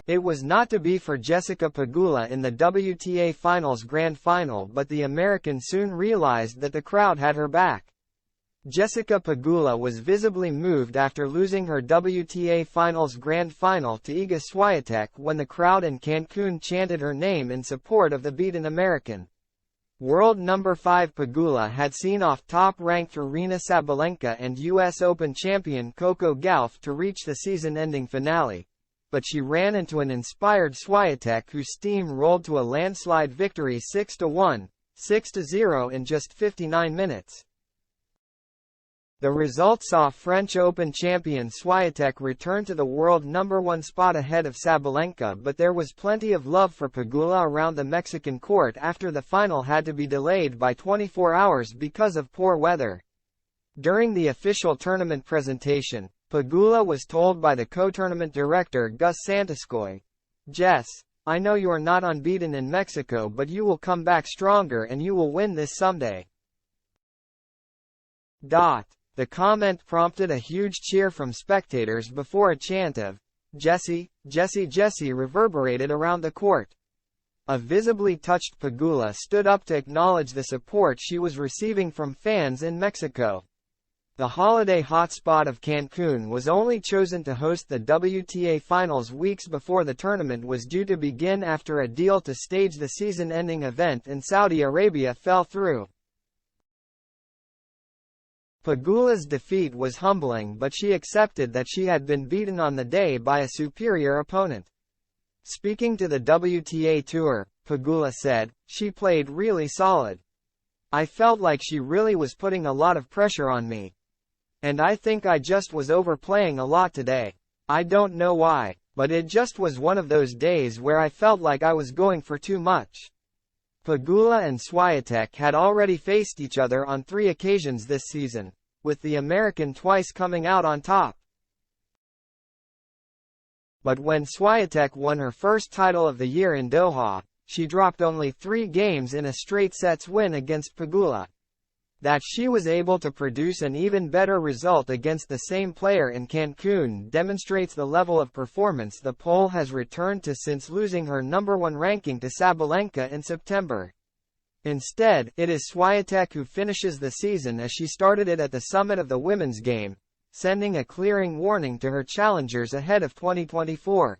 It was not to be for Jessica Pegula in the WTA Finals Grand Final, but the American soon realized that the crowd had her back. Jessica Pegula was visibly moved after losing her WTA Finals Grand Final to Iga Swiatek when the crowd in Cancun chanted her name in support of the beaten American. World number 5 Pegula had seen off top-ranked Aryna Sabalenka and US Open champion Coco Gauff to reach the season-ending finale, but she ran into an inspired Swiatek whose steam rolled to a landslide victory 6-1, 6-0 in just 59 minutes. The result saw French Open champion Swiatek return to the world number 1 spot ahead of Sabalenka, but there was plenty of love for Pegula around the Mexican court after the final had to be delayed by 24 hours because of poor weather. During the official tournament presentation, Pegula was told by the co-tournament director Gus Santaskoy, "Jess, I know you're not unbeaten in Mexico, but you will come back stronger and you will win this someday." The comment prompted a huge cheer from spectators before a chant of "Jessie, Jessie, Jessie" reverberated around the court. A visibly touched Pegula stood up to acknowledge the support she was receiving from fans in Mexico. The holiday hotspot of Cancun was only chosen to host the WTA Finals weeks before the tournament was due to begin after a deal to stage the season-ending event in Saudi Arabia fell through. Pegula's defeat was humbling, but she accepted that she had been beaten on the day by a superior opponent. Speaking to the WTA Tour, Pegula said, "She played really solid. I felt like she really was putting a lot of pressure on me. And I think I just was overplaying a lot today. I don't know why, but it just was one of those days where I felt like I was going for too much." Pegula and Swiatek had already faced each other on 3 occasions this season, with the American twice coming out on top. But when Swiatek won her first title of the year in Doha, she dropped only 3 games in a straight sets win against Pegula. That she was able to produce an even better result against the same player in Cancun demonstrates the level of performance the Pole has returned to since losing her number 1 ranking to Sabalenka in September. Instead, it is Swiatek who finishes the season as she started it at the summit of the women's game, sending a clearing warning to her challengers ahead of 2024.